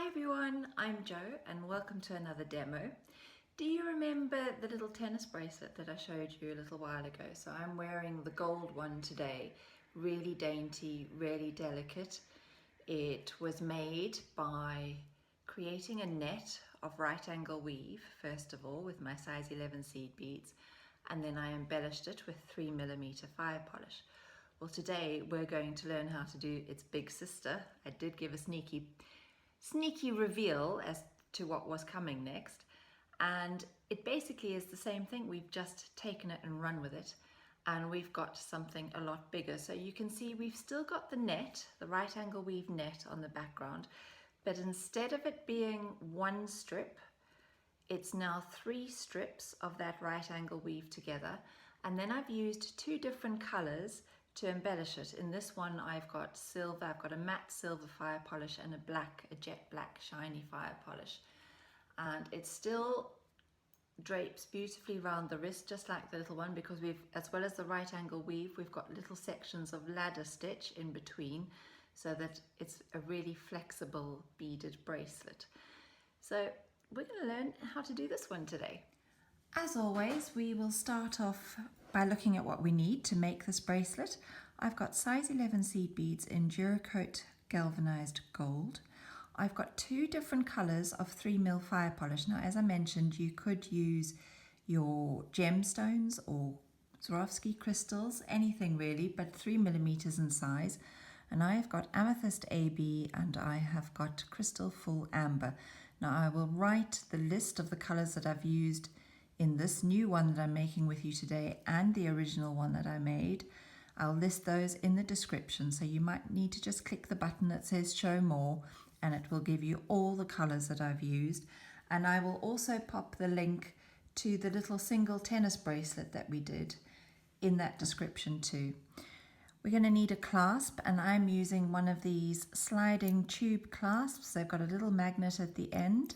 Hi everyone, I'm Jo and welcome to another demo. Do you remember the little tennis bracelet that I showed you a little while ago? So I'm wearing the gold one today, really dainty, really delicate. It was made by creating a net of right angle weave, first of all, with my size 11 seed beads, and then I embellished it with 3mm fire polish. Well, today we're going to learn how to do its big sister. I did give a sneaky reveal as to what was coming next, and it basically is the same thing. We've just taken it and run with it, and we've got something a lot bigger. So you can see we've still got the net, the right angle weave net on the background, but instead of it being one strip, it's now 3 strips of that right angle weave together. And then I've used 2 different colors to embellish it. In this one I've got silver, I've got a matte silver fire polish and a jet black shiny fire polish. And it still drapes beautifully around the wrist, just like the little one, because we've, as well as the right angle weave, we've got little sections of ladder stitch in between, so that it's a really flexible beaded bracelet. So we're going to learn how to do this one today. As always, we will start off by looking at what we need to make this bracelet. I've got size 11 seed beads in Duracoat galvanized gold. I've got 2 different colors of 3mm fire polish. Now, as I mentioned, you could use your gemstones or Swarovski crystals, anything really, but 3mm in size. And I have got amethyst AB and I have got crystal full amber. Now I will write the list of the colors that I've used in this new one that I'm making with you today and the original one that I made. I'll list those in the description, so you might need to just click the button that says show more and it will give you all the colors that I've used. And I will also pop the link to the little single tennis bracelet that we did in that description too. We're going to need a clasp, and I'm using one of these sliding tube clasps. They've got a little magnet at the end,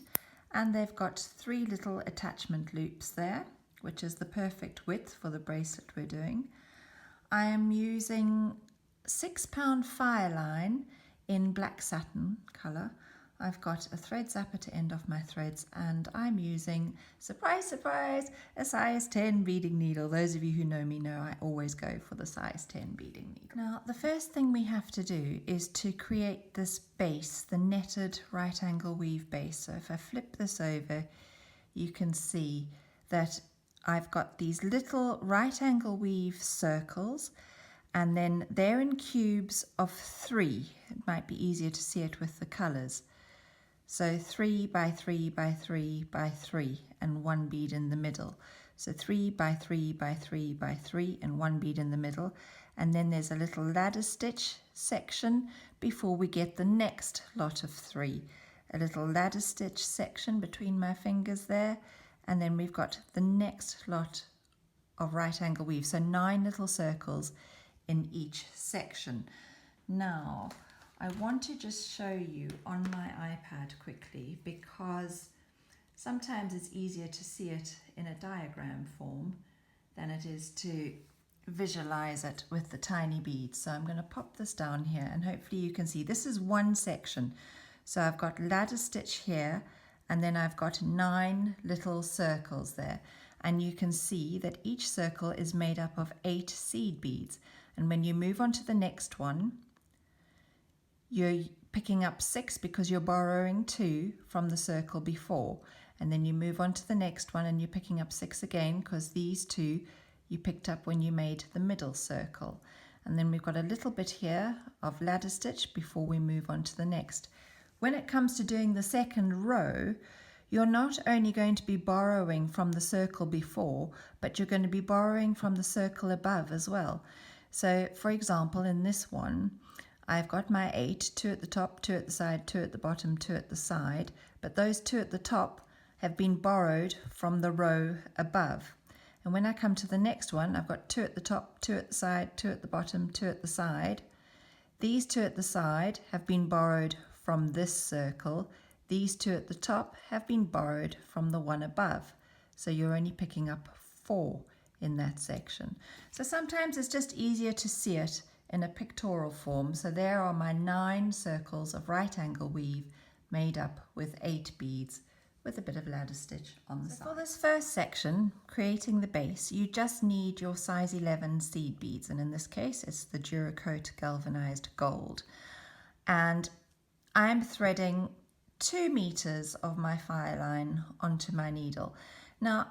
and they've got 3 little attachment loops there, which is the perfect width for the bracelet we're doing. I am using 6-pound fire line in black satin colour. I've got a thread zapper to end off my threads, and I'm using, surprise, surprise, a size 10 beading needle. Those of you who know me know I always go for the size 10 beading needle. Now, the first thing we have to do is to create this base, the netted right angle weave base. So if I flip this over, you can see that I've got these little right angle weave circles, and then they're in cubes of 3. It might be easier to see it with the colours. So 3 by 3 by 3 by 3 and 1 bead in the middle. So 3 by 3 by 3 by 3 and 1 bead in the middle. And then there's a little ladder stitch section before we get the next lot of 3. A little ladder stitch section between my fingers there. And then we've got the next lot of right angle weave. So 9 little circles in each section. Now, I want to just show you on my iPad quickly, because sometimes it's easier to see it in a diagram form than it is to visualize it with the tiny beads. So I'm going to pop this down here and hopefully you can see this is one section. So I've got ladder stitch here, and then I've got 9 little circles there. And you can see that each circle is made up of 8 seed beads. And when you move on to the next one, you're picking up 6 because you're borrowing 2 from the circle before. And then you move on to the next one and you're picking up 6 again, because these 2 you picked up when you made the middle circle. And then we've got a little bit here of ladder stitch before we move on to the next. When it comes to doing the second row, you're not only going to be borrowing from the circle before, but you're going to be borrowing from the circle above as well. So for example, in this one, I've got my 8, 2 at the top, 2 at the side, 2 at the bottom, 2 at the side, but those 2 at the top have been borrowed from the row above. And when I come to the next one, I've got 2 at the top, 2 at the side, 2 at the bottom, 2 at the side. These 2 at the side have been borrowed from this circle. These 2 at the top have been borrowed from the one above. So you're only picking up 4 in that section. So sometimes it's just easier to see it in a pictorial form. So there are my 9 circles of right angle weave made up with 8 beads with a bit of ladder stitch on the side. For this first section, creating the base, you just need your size 11 seed beads, and in this case it's the Duracoat galvanized gold. And I'm threading 2 meters of my fire line onto my needle. Now,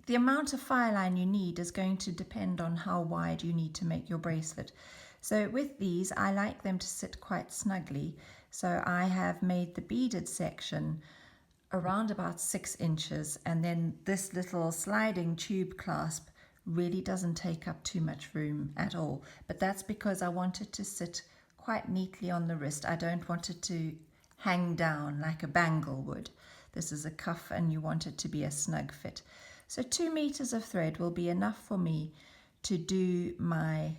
the amount of fire line you need is going to depend on how wide you need to make your bracelet. So with these, I like them to sit quite snugly. So I have made the beaded section around about 6 inches, and then this little sliding tube clasp really doesn't take up too much room at all. But that's because I want it to sit quite neatly on the wrist. I don't want it to hang down like a bangle would. This is a cuff and you want it to be a snug fit. So 2 meters of thread will be enough for me to do my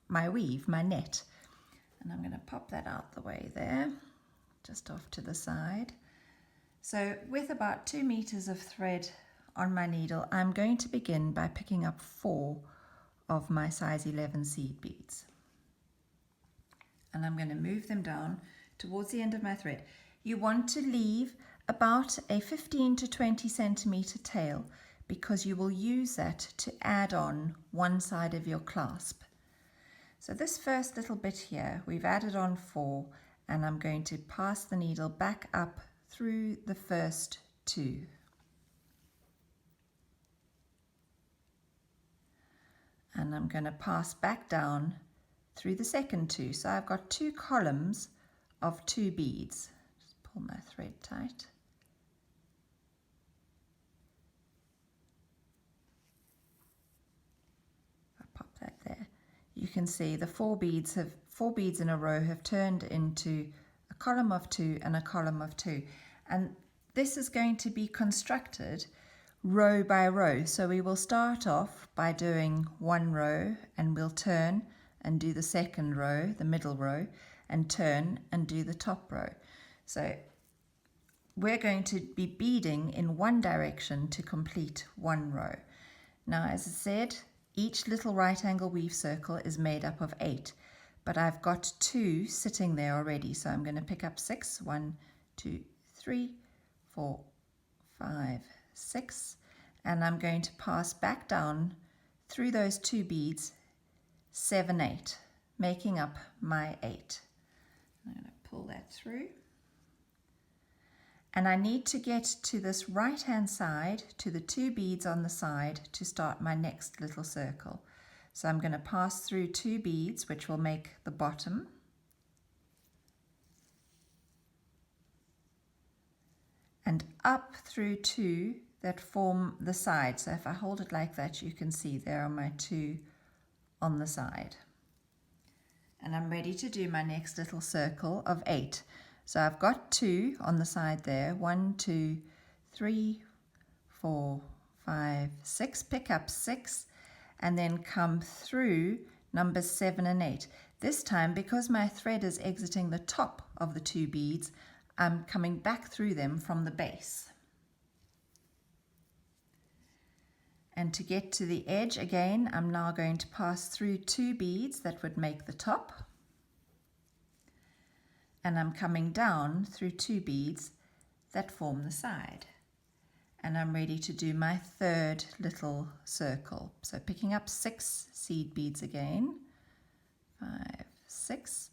weave, my net. And I'm going to pop that out the way there, just off to the side. So with about 2 meters of thread on my needle, I'm going to begin by picking up 4 of my size 11 seed beads. And I'm going to move them down towards the end of my thread. You want to leave about a 15 to 20 centimeter tail, because you will use that to add on one side of your clasp. So this first little bit here, we've added on 4, and I'm going to pass the needle back up through the first 2. And I'm going to pass back down through the second 2. So I've got 2 columns of 2 beads. Just pull my thread tight. I'll pop that there. You can see the 4 beads in a row have turned into a column of 2 and a column of 2. And this is going to be constructed row by row. So we will start off by doing 1 row, and we'll turn and do the second row, the middle row, and turn and do the top row. So we're going to be beading in one direction to complete 1 row. Now, as I said, each little right angle weave circle is made up of 8, but I've got 2 sitting there already. So I'm going to pick up 6, 1, 2, 3, 4, 5, 6, and I'm going to pass back down through those 2 beads 7, 8, making up my 8. I'm going to pull that through. And I need to get to this right hand side, to the 2 beads on the side, to start my next little circle. So I'm going to pass through 2 beads, which will make the bottom. And up through 2 that form the side. So if I hold it like that, you can see there are my 2 on the side. And I'm ready to do my next little circle of 8. So I've got 2 on the side there. 1, 2, 3, 4, 5, 6. Pick up 6 and then come through numbers 7 and 8. This time, because my thread is exiting the top of the 2 beads, I'm coming back through them from the base. And to get to the edge again, I'm now going to pass through 2 beads that would make the top. And I'm coming down through 2 beads that form the side. And I'm ready to do my third little circle. So picking up 6 seed beads again, 5, 6,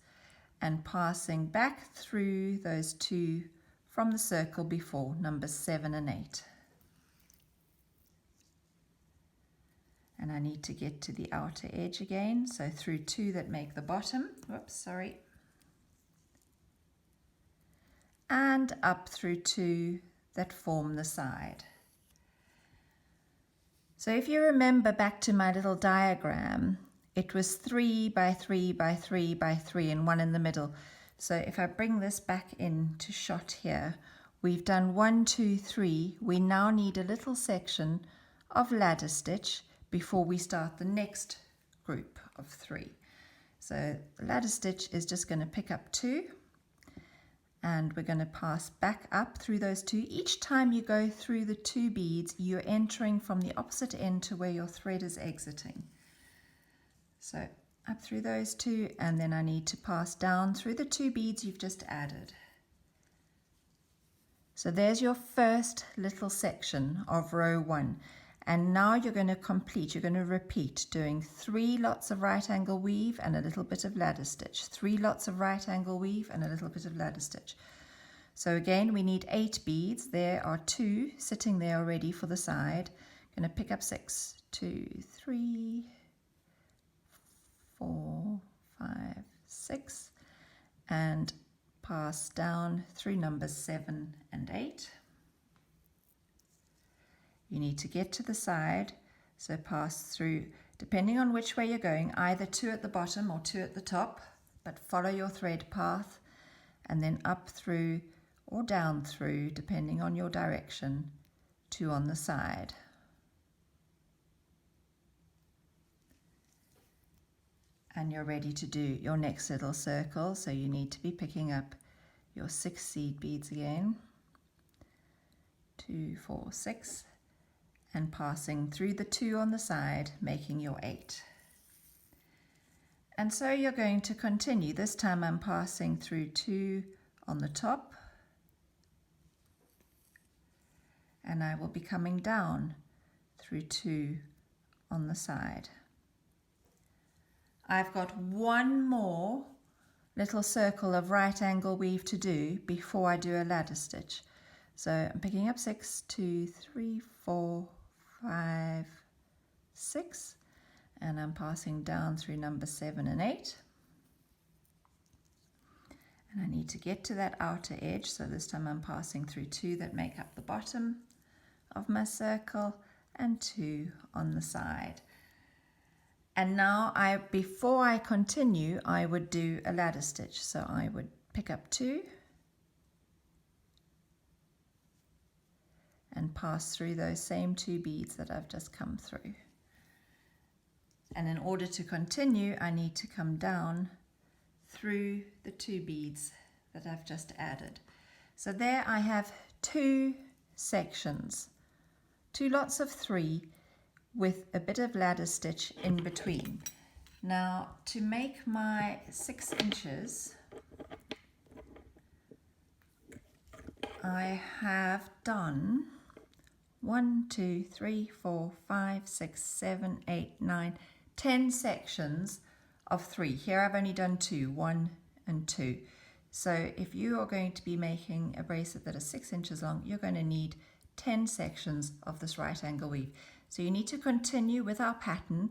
and passing back through those 2 from the circle before, numbers 7 and 8. And I need to get to the outer edge again, so through 2 that make the bottom, whoops, sorry, and up through 2 that form the side. So if you remember back to my little diagram, it was 3 by 3 by 3 by 3 and 1 in the middle. So if I bring this back into shot here, we've done 1, 2, 3. We now need a little section of ladder stitch before we start the next group of 3. So ladder stitch is just going to pick up 2, and we're going to pass back up through those 2. Each time you go through the 2 beads, you're entering from the opposite end to where your thread is exiting. So up through those 2, and then I need to pass down through the 2 beads you've just added. So there's your first little section of row 1. And now you're going to complete, you're going to repeat doing 3 lots of right angle weave and a little bit of ladder stitch. 3 lots of right angle weave and a little bit of ladder stitch. So again, we need 8 beads. There are 2 sitting there already for the side. I'm going to pick up 6, 2, 3, 4, 5, 6, and pass down through numbers 7 and 8. You need to get to the side, so pass through, depending on which way you're going, either 2 at the bottom or 2 at the top, but follow your thread path, and then up through or down through, depending on your direction, 2 on the side. And you're ready to do your next little circle, so you need to be picking up your 6 seed beads again. 2, 4, 6. And passing through the 2 on the side, making your 8. And so you're going to continue. This time I'm passing through 2 on the top, and I will be coming down through 2 on the side. I've got one more little circle of right angle weave to do before I do a ladder stitch. So I'm picking up 6, 2, 3, 4, 5, 6, and I'm passing down through number 7 and 8. And I need to get to that outer edge, so this time I'm passing through 2 that make up the bottom of my circle and 2 on the side. And now before I continue, I would do a ladder stitch. So I would pick up 2 and pass through those same 2 beads that I've just come through. And in order to continue, I need to come down through the 2 beads that I've just added. So there I have 2 sections, 2 lots of 3 with a bit of ladder stitch in between. Now to make my 6 inches, I have done 1, 2, 3, 4, 5, 6, 7, 8, 9, 10 sections of 3. Here I've only done 2, 1 and 2. So if you are going to be making a bracelet that is 6 inches long, you're going to need 10 sections of this right angle weave. So you need to continue with our pattern.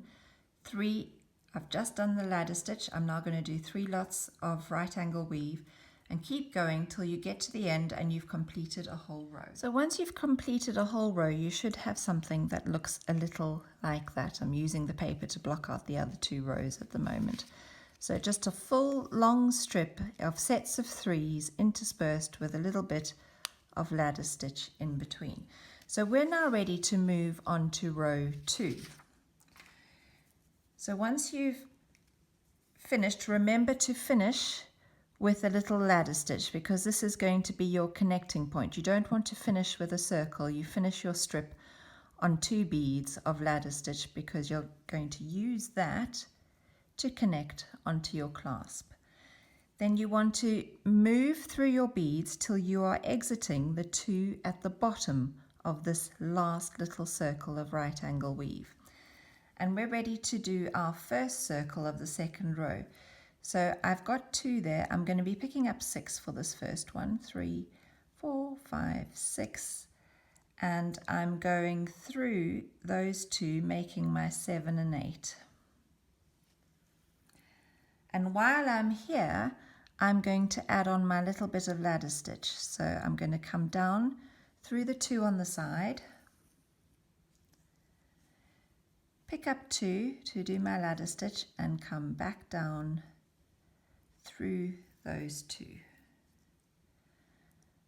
3, I've just done the ladder stitch. I'm now going to do 3 lots of right angle weave and keep going till you get to the end and you've completed a whole row. So once you've completed a whole row, you should have something that looks a little like that. I'm using the paper to block out the other 2 rows at the moment. So just a full long strip of sets of 3s interspersed with a little bit of ladder stitch in between. So we're now ready to move on to row 2. So once you've finished, remember to finish with a little ladder stitch, because this is going to be your connecting point. You don't want to finish with a circle. You finish your strip on 2 beads of ladder stitch because you're going to use that to connect onto your clasp. Then you want to move through your beads till you are exiting the 2 at the bottom of this last little circle of right angle weave. And we're ready to do our first circle of the second row. So I've got 2 there. I'm going to be picking up 6 for this first one. 3, 4, 5, 6. And I'm going through those 2, making my 7 and 8. And while I'm here, I'm going to add on my little bit of ladder stitch. So I'm going to come down through the 2 on the side, pick up 2 to do my ladder stitch, and come back down through those 2.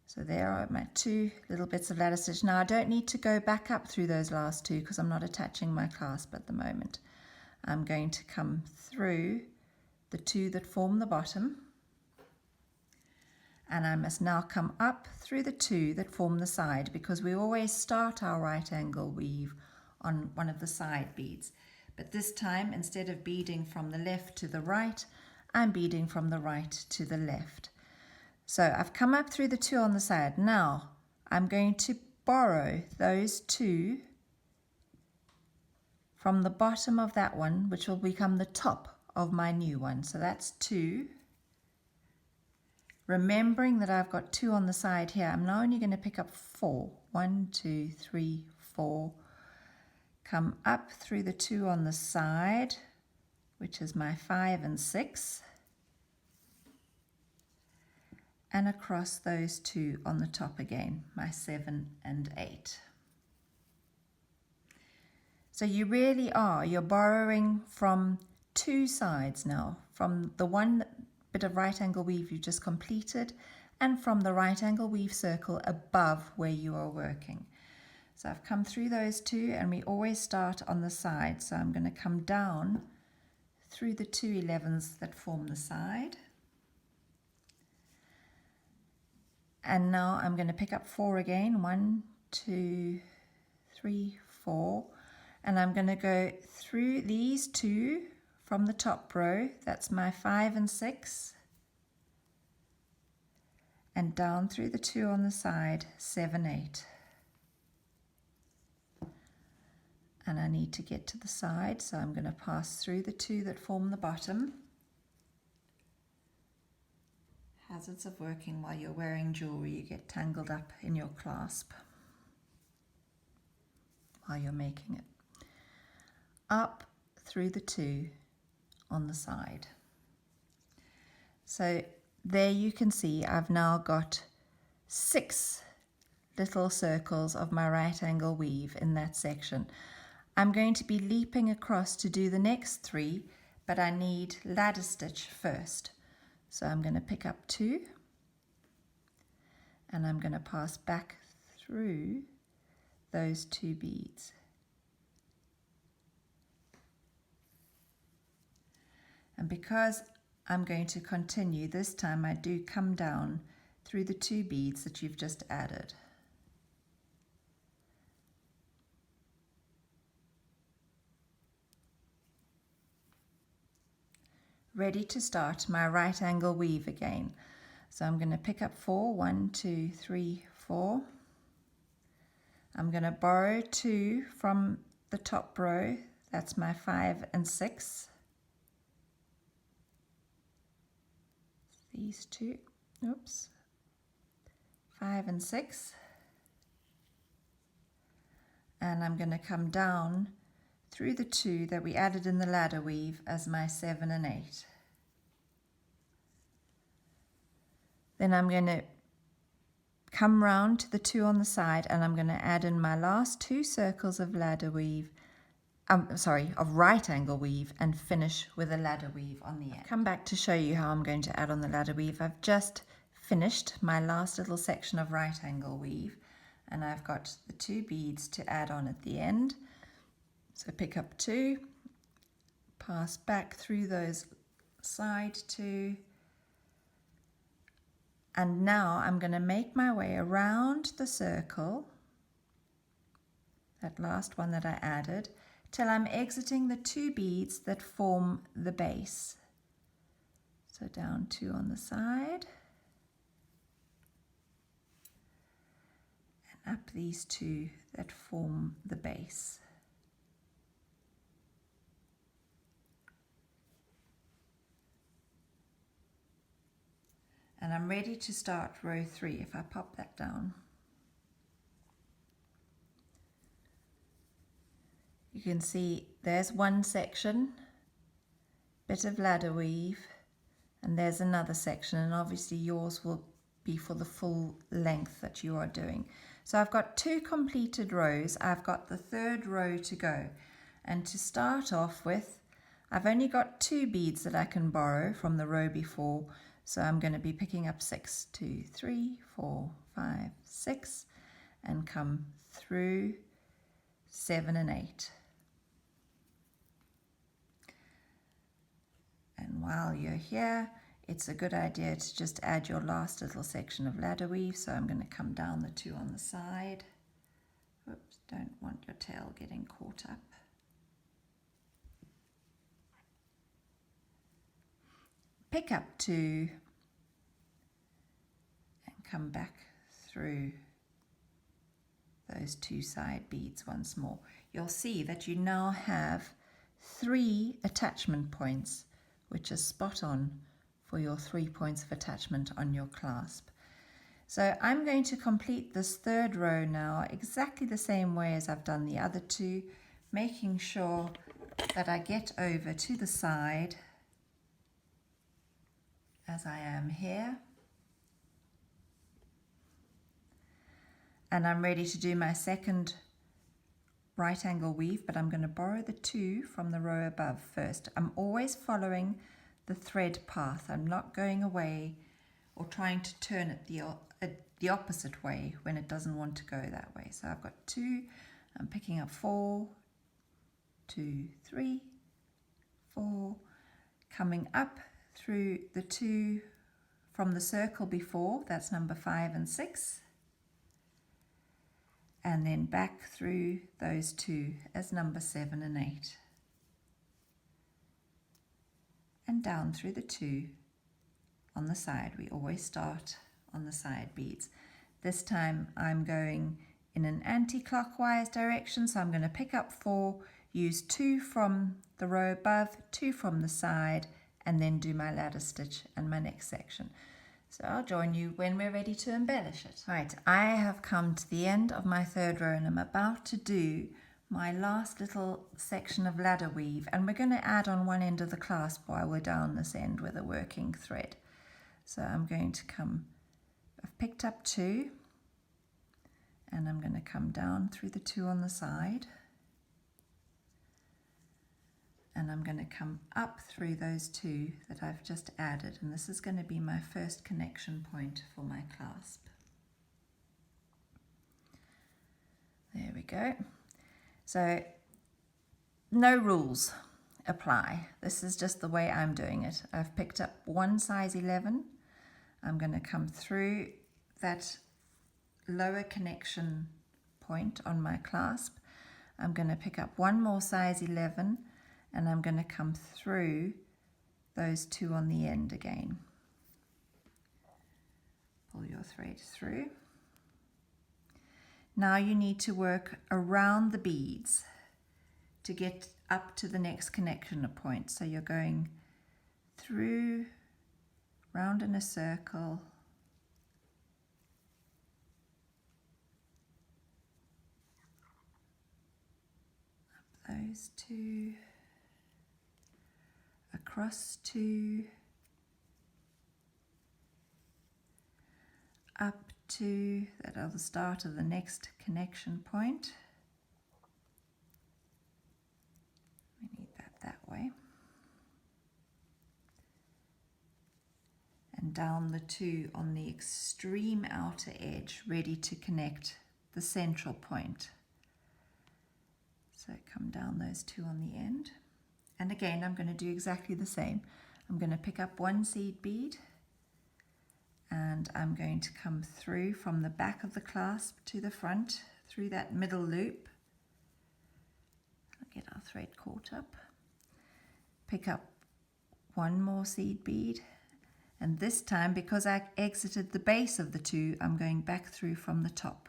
So there are my 2 little bits of ladder stitch. Now I don't need to go back up through those last 2 because I'm not attaching my clasp at the moment. I'm going to come through the 2 that form the bottom, and I must now come up through the 2 that form the side, because we always start our right angle weave on one of the side beads. But this time, instead of beading from the left to the right, I'm beading from the right to the left. So I've come up through the 2 on the side. Now I'm going to borrow those 2 from the bottom of that one, which will become the top of my new one. So that's 2. Remembering that I've got 2 on the side here, I'm now only going to pick up 4. 1, 2, 3, 4. Come up through the 2 on the side, which is my 5 and 6. And across those 2 on the top again, my 7 and 8. So you really are, you're borrowing from 2 sides now, from the one bit of right angle weave you just completed and from the right angle weave circle above where you are working. So I've come through those 2 and we always start on the side. So I'm going to come down through the 2 11s that form the side. And now I'm going to pick up 4 again. 1, 2, 3, 4. And I'm going to go through these 2 from the top row. That's my 5 and 6. And down through the 2 on the side, 7, 8. And I need to get to the side, so I'm going to pass through the 2 that form the bottom. Hazards of working while you're wearing jewelry, you get tangled up in your clasp while you're making it. Up through the 2 on the side. So there you can see I've now got 6 little circles of my right angle weave in that section. I'm going to be leaping across to do the next 3, but I need ladder stitch first. So I'm going to pick up 2 and I'm going to pass back through those 2 beads. And because I'm going to continue, this time I do come down through the 2 beads that you've just added. Ready to start my right angle weave again. So I'm going to pick up 4, 1, 2, 3, 4. I'm going to borrow 2 from the top row, that's my 5 and 6. These 2, oops, 5 and 6. And I'm going to come down through the 2 that we added in the ladder weave as my 7 and 8. Then I'm going to come round to the 2 on the side and I'm going to add in my last 2 circles of ladder weave, of right angle weave, and finish with a ladder weave on the end. Come back to show you how I'm going to add on the ladder weave. I've just finished my last little section of right angle weave and I've got the 2 beads to add on at the end. So pick up 2, pass back through those side 2, and now I'm going to make my way around the circle, that last one that I added, till I'm exiting the 2 beads that form the base. So down 2 on the side, and up these 2 that form the base. And I'm ready to start row 3 if I pop that down. You can see there's one section, bit of ladder weave, and there's another section, and obviously yours will be for the full length that you are doing. So I've got 2 completed rows. I've got the 3rd row to go. And to start off with, I've only got 2 beads that I can borrow from the row before. So I'm going to be picking up 6, 2, 3, 4, 5, 6, and come through 7 and 8. And while you're here, it's a good idea to just add your last little section of ladder weave. So I'm going to come down the 2 on the side. Oops, don't want your tail getting caught up. Pick up 2 and come back through those 2 side beads once more. You'll see that you now have 3 attachment points, which is spot on for your 3 points of attachment on your clasp. So I'm going to complete this 3rd row now exactly the same way as I've done the other 2, making sure that I get over to the side as I am here. And I'm ready to do my 2nd right angle weave, but I'm going to borrow the 2 from the row above first. I'm always following the thread path. I'm not going away or trying to turn it the opposite way when it doesn't want to go that way. So I've got 2, I'm picking up 4, 2, 3, 4, coming up through the 2 from the circle before, that's number 5 and 6, and then back through those 2 as number 7 and 8, and down through the 2 on the side. We always start on the side beads. This time I'm going in an anti-clockwise direction, so I'm going to pick up 4, use 2 from the row above, 2 from the side, and then do my ladder stitch and my next section. So I'll join you when we're ready to embellish it. Right, I have come to the end of my 3rd row and I'm about to do my last little section of ladder weave, and we're going to add on one end of the clasp while we're down this end with a working thread. So I'm going to come, I've picked up 2, and I'm going to come down through the 2 on the side, and I'm going to come up through those 2 that I've just added, and this is going to be my first connection point for my clasp. There we go. So no rules apply. This is just the way I'm doing it. I've picked up 1 size 11. I'm going to come through that lower connection point on my clasp. I'm going to pick up 1 more size 11, and I'm going to come through those 2 on the end again. Pull your thread through. Now you need to work around the beads to get up to the next connection point. So you're going through, round in a circle, up those 2, across 2, up to that other start of the next connection point. We need that way. And down the 2 on the extreme outer edge, ready to connect the central point. So come down those 2 on the end. And again, I'm going to do exactly the same. I'm going to pick up 1 seed bead, and I'm going to come through from the back of the clasp to the front, through that middle loop. I'll get our thread caught up. Pick up 1 more seed bead, and this time, because I exited the base of the 2, I'm going back through from the top.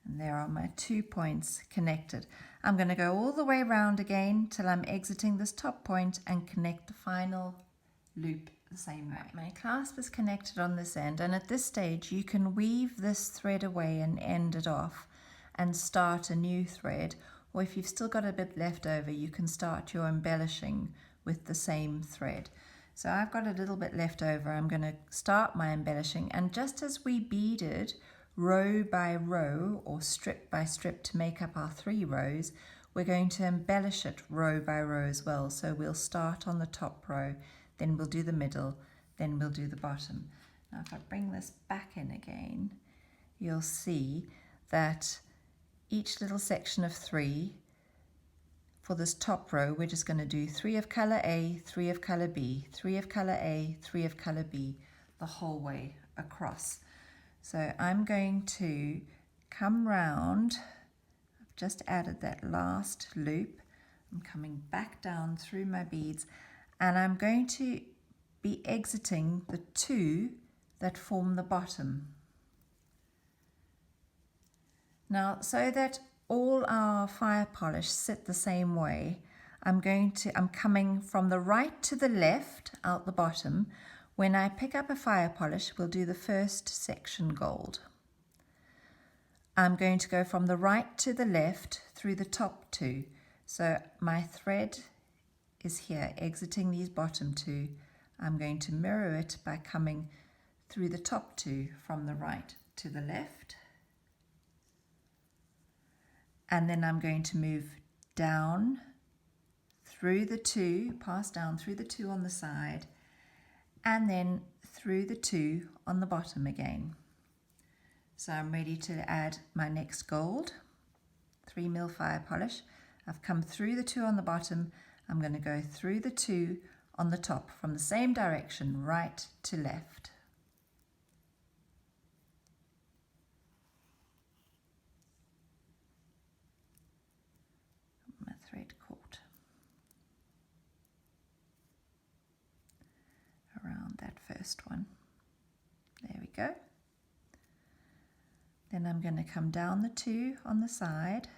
And there are my 2 points connected. I'm going to go all the way around again till I'm exiting this top point and connect the final loop the same way. My clasp is connected on this end, and at this stage you can weave this thread away and end it off and start a new thread, or if you've still got a bit left over, you can start your embellishing with the same thread. So I've got a little bit left over. I'm going to start my embellishing, and just as we beaded row by row or strip by strip to make up our 3 rows, we're going to embellish it row by row as well. So we'll start on the top row, then we'll do the middle, then we'll do the bottom. Now if I bring this back in again, you'll see that each little section of 3, for this top row, we're just going to do 3 of colour A, 3 of colour B, 3 of colour A, 3 of colour B, the whole way across. So I'm going to come round, I've just added that last loop, I'm coming back down through my beads, and I'm going to be exiting the 2 that form the bottom. Now, so that all our fire polish sit the same way, I'm coming from the right to the left out the bottom. When I pick up a fire polish, we'll do the first section gold. I'm going to go from the right to the left through the top two. So my thread is here, exiting these bottom two. I'm going to mirror it by coming through the top two from the right to the left. And then I'm going to move down through the two, pass down through the two on the side, and then through the two on the bottom again. So I'm ready to add my next gold, 3mm fire polish. I've come through the two on the bottom. I'm going to go through the two on the top from the same direction, right to left. My thread caught around that first one. There we go. Then I'm going to come down the two on the side,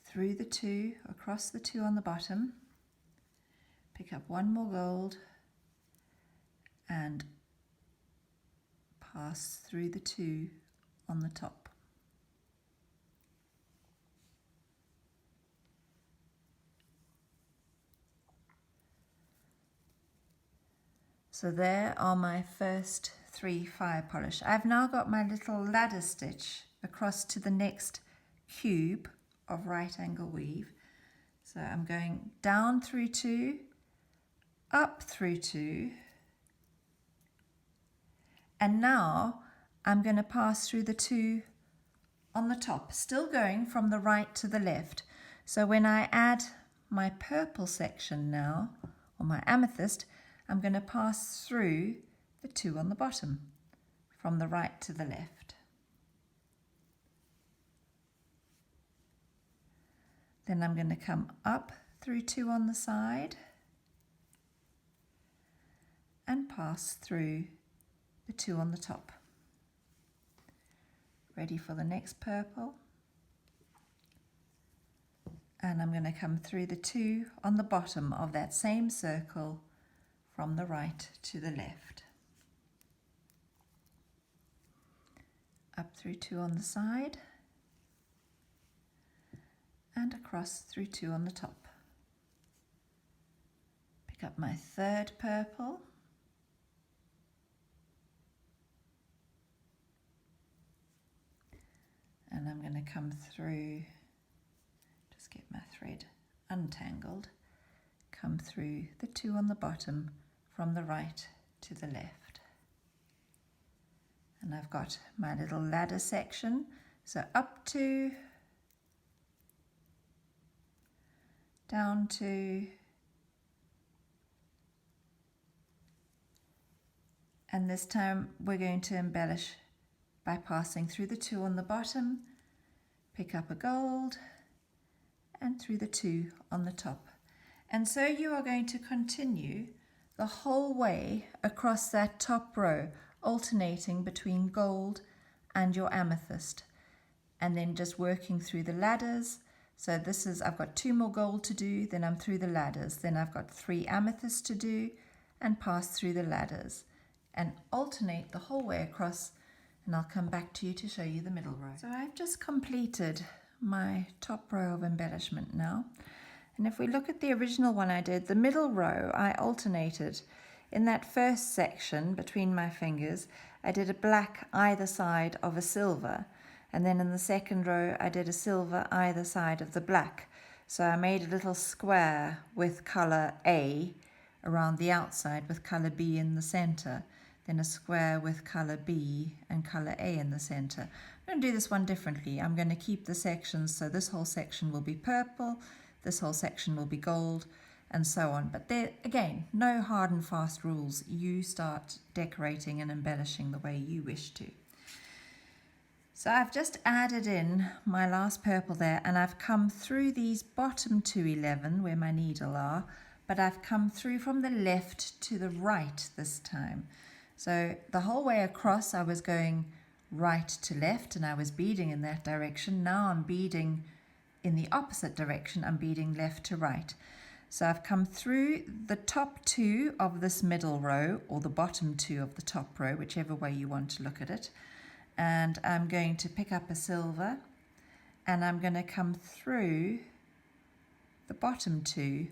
through the two, across the two on the bottom, pick up one more gold and pass through the two on the top. So there are my first 3 fire polish. I've now got my little ladder stitch across to the next cube of right angle weave. So I'm going down through 2, up through 2, and now I'm going to pass through the 2 on the top, still going from the right to the left. So when I add my purple section now, or my amethyst, I'm going to pass through the 2 on the bottom, from the right to the left. Then I'm going to come up through 2 on the side and pass through the 2 on the top. Ready for the next purple. And I'm going to come through the 2 on the bottom of that same circle from the right to the left. Up through 2 on the side and across through 2 on the top. Pick up my third purple. And I'm going to come through, just get my thread untangled, come through the 2 on the bottom from the right to the left. And I've got my little ladder section. So up 2, down 2, and this time we're going to embellish by passing through the 2 on the bottom, pick up a gold, and through the 2 on the top. And so you are going to continue the whole way across that top row, alternating between gold and your amethyst, and then just working through the ladders. So this is, I've got 2 more gold to do, then I'm through the ladders, then I've got 3 amethysts to do and pass through the ladders and alternate the whole way across, and I'll come back to you to show you the middle row. So I've just completed my top row of embellishment now. And if we look at the original one I did, the middle row I alternated. In that first section between my fingers, I did a black either side of a silver. And then in the second row, I did a silver either side of the black. So I made a little square with colour A around the outside with colour B in the centre. Then a square with colour B and colour A in the centre. I'm going to do this one differently. I'm going to keep the sections, so this whole section will be purple, this whole section will be gold, and so on. But there, again, no hard and fast rules. You start decorating and embellishing the way you wish to. So I've just added in my last purple there, and I've come through these bottom 211 where my needle are, but I've come through from the left to the right this time. So the whole way across I was going right to left and I was beading in that direction. Now I'm beading in the opposite direction. I'm beading left to right. So I've come through the top two of this middle row, or the bottom two of the top row, whichever way you want to look at it. And I'm going to pick up a silver and I'm going to come through the bottom two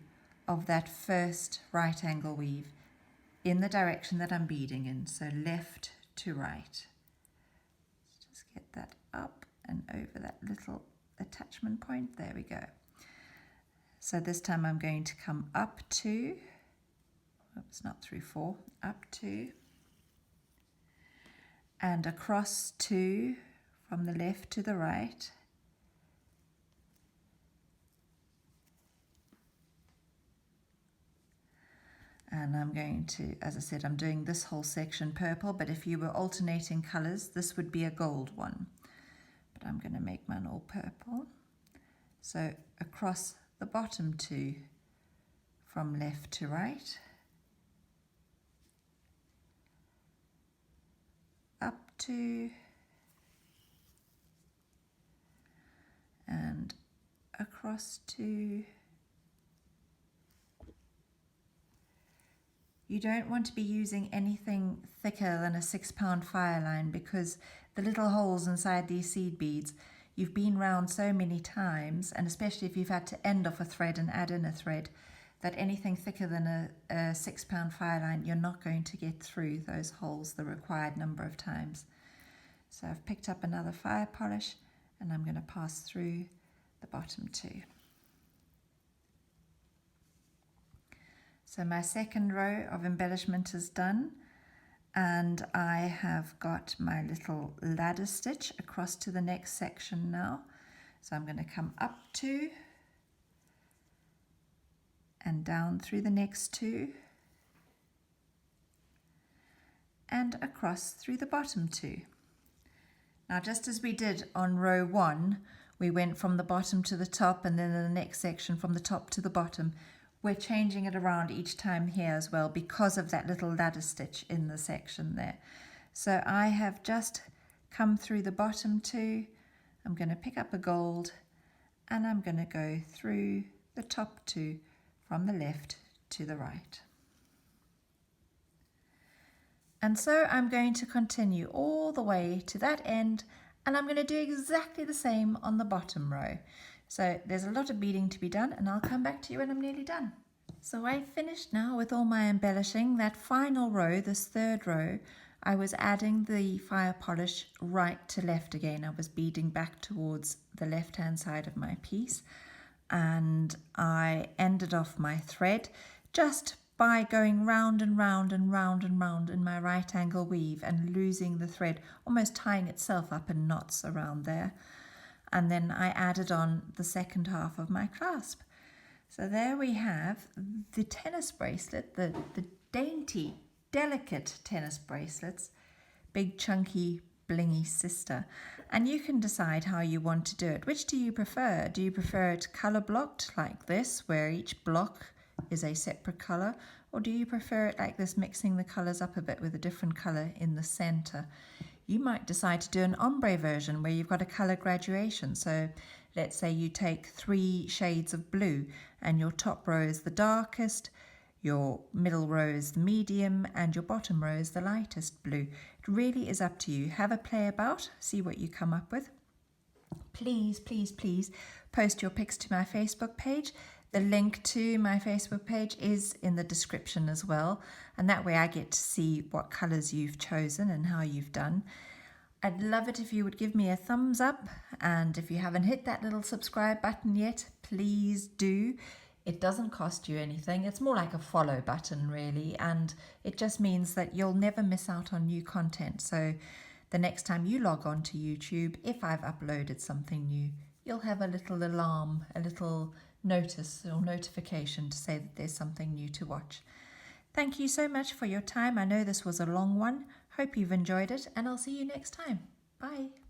of that first right angle weave in the direction that I'm beading in, so left to right. Let's just get that up and over that little attachment point. There we go. So this time I'm going to come up two, oops, not through four, up two, and across two from the left to the right. And I'm going to, as I said, I'm doing this whole section purple, but if you were alternating colors, this would be a gold one. But I'm going to make mine all purple. So across the bottom two from left to right, up two, and across two. You don't want to be using anything thicker than a 6-pound fire line, because the little holes inside these seed beads, you've been round so many times, and especially if you've had to end off a thread and add in a thread, that anything thicker than a 6-pound fire line, you're not going to get through those holes the required number of times. So I've picked up another fire polish and I'm going to pass through the bottom two. So my second row of embellishment is done, and I have got my little ladder stitch across to the next section now. So I'm going to come up two and down through the next two and across through the bottom two. Now, just as we did on row one, we went from the bottom to the top, and then in the next section from the top to the bottom. We're changing it around each time here as well because of that little ladder stitch in the section there. So I have just come through the bottom two. I'm going to pick up a gold and I'm going to go through the top two from the left to the right. And so I'm going to continue all the way to that end, and I'm going to do exactly the same on the bottom row. So there's a lot of beading to be done, and I'll come back to you when I'm nearly done. So I've finished now with all my embellishing. That final row, this third row, I was adding the fire polish right to left again. I was beading back towards the left hand side of my piece, and I ended off my thread just by going round and round and round and round in my right angle weave and losing the thread, almost tying itself up in knots around there. And then I added on the second half of my clasp. So there we have the tennis bracelet, the dainty, delicate tennis bracelets, big chunky blingy sister. And you can decide how you want to do it. Which do you prefer? Do you prefer it color blocked like this, where each block is a separate color? Or do you prefer it like this, mixing the colors up a bit with a different color in the center? You might decide to do an ombre version where you've got a color graduation. So let's say you take 3 shades of blue and your top row is the darkest, your middle row is the medium, and your bottom row is the lightest blue. It really is up to you. Have a play about, see what you come up with. Please, please, please post your pics to my Facebook page. The link to my Facebook page is in the description as well, and that way I get to see what colours you've chosen and how you've done. I'd love it if you would give me a thumbs up, and if you haven't hit that little subscribe button yet, please do. It doesn't cost you anything. It's more like a follow button really, and it just means that you'll never miss out on new content. So the next time you log on to YouTube, if I've uploaded something new, you'll have a little alarm, a little notice or notification to say that there's something new to watch. Thank you so much for your time. I know this was a long one. Hope you've enjoyed it, and I'll see you next time. Bye.